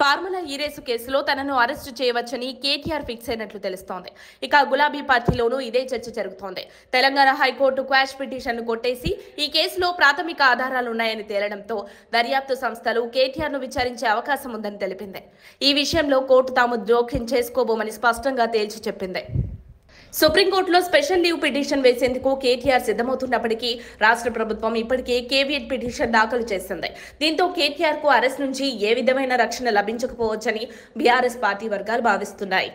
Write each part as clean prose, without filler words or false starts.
Formula ఈ race కేసులో తనను అరెస్టు చేయవచ్చని కేటీఆర్ ఫిక్స్ అయినట్లు తెలుస్తోంది. ఇక గులాబీ పార్టీలోనూ ఇదే చర్చ జరుగుతోంది. తెలంగాణ హైకోర్టు క్వాష్ పిటిషన్ను కొట్టేసి ఈ కేసులో ప్రాథమిక ఆధారాలున్నాయని తేలడంతో దర్యాప్తు సంస్థలు కేటీఆర్ను విచారించే అవకాశం ఉందని తెలిపింది. ఈ విషయంలో కోర్టు తాము జోక్యం చేసుకోబోమని స్పష్టంగా తేల్చి చెప్పింది. సుప్రీంకోర్టులో స్పెషల్ లీవ్ పిటిషన్ వేసేందుకు కేటీఆర్ సిద్ధమవుతున్నప్పటికీ రాష్ట్ర ప్రభుత్వం ఇప్పటికే కేవియట్ పిటిషన్ దాఖలు చేసింది. దీంతో కేటీఆర్ కు అరెస్ట్ నుంచి ఏ విధమైన రక్షణ లభించకపోవచ్చని బీఆర్ఎస్ పార్టీ వర్గాలు భావిస్తున్నాయి.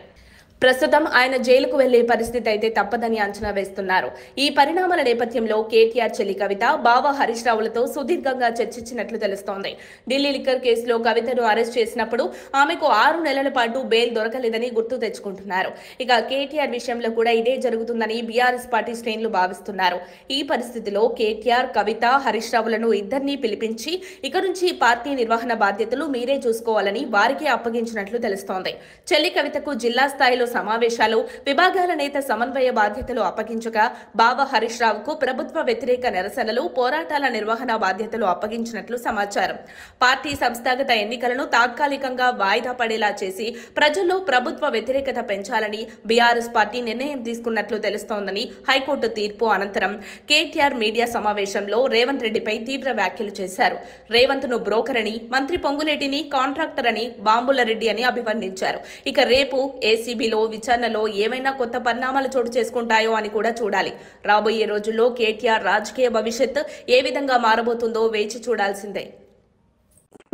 ప్రస్తుతం ఆయన జైలుకు వెళ్లే పరిస్థితి అయితే తప్పదని అంచనా వేస్తున్నారు. ఈ పరిణామాల నేపథ్యంలో కేటీఆర్ చెల్లి కవిత బావ హరీష్ రావులతో సుదీర్ఘంగా చర్చించినట్లు తెలుస్తోంది. ఢిల్లీ లిక్కర్ కేసులో కవితను అరెస్ట్ చేసినప్పుడు ఆమెకు 6 నెలల పాటు బెయిల్ దొరకలేదని గుర్తు తెచ్చుకుంటున్నారు. ఇక కేటీఆర్ విషయంలో కూడా ఇదే జరుగుతుందని బీఆర్ఎస్ పార్టీ శ్రేణులు భావిస్తున్నారు. ఈ పరిస్థితిలో కేటీఆర్, కవిత, హరీష్ రావులను ఇద్దరినీ పిలిపించి ఇక నుంచి పార్టీ నిర్వహణ బాధ్యతలు మీరే చూసుకోవాలని వారికి అప్పగించినట్లు తెలుస్తోంది. చెల్లి కవితకు జిల్లా స్థాయిలో సమావేశాలు, విభాగాల నేత సమన్వయ బాధ్యతలు అప్పగించగా బావ హరీష్ రావుకు ప్రభుత్వ వ్యతిరేక నిరసనలు, పోరాటాల నిర్వహణ బాధ్యతలు అప్పగించినట్లు సమాచారం. పార్టీ సంస్థాగత ఎన్నికలను తాత్కాలికంగా వాయిదా పడేలా చేసి ప్రజల్లో ప్రభుత్వ వ్యతిరేకత పెంచాలని బీఆర్ఎస్ పార్టీ నిర్ణయం తీసుకున్నట్లు తెలుస్తోందని హైకోర్టు తీర్పు అనంతరం కేటీఆర్ మీడియా సమావేశంలో రేవంత్ రెడ్డిపై తీవ్ర వ్యాఖ్యలు చేశారు. రేవంత్ ను బ్రోకర్ అని, మంత్రి పొంగులేటిని కాంట్రాక్టర్ అని, బాంబుల రెడ్డి అని అభివర్ణించారు. ఇక రేపు ఏసీబీలో విచారణలో ఏమైనా కొత్త పరిణామాలు చోటు చేసుకుంటాయో అని కూడా చూడాలి. రాబోయే రోజుల్లో కేటీఆర్ రాజకీయ భవిష్యత్ ఏ విధంగా మారబోతుందో వేచి చూడాల్సిందే.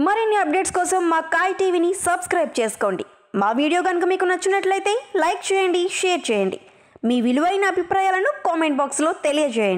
మరిన్ని అప్డేట్స్ కోసం మా కాయ్ టీవీని సబ్స్క్రైబ్ చేసుకోండి. మా వీడియో కనుక మీకు నచ్చినట్లయితే లైక్ చేయండి, షేర్ చేయండి. మీ విలువైన అభిప్రాయాలను కామెంట్ బాక్స్లో తెలియజేయండి.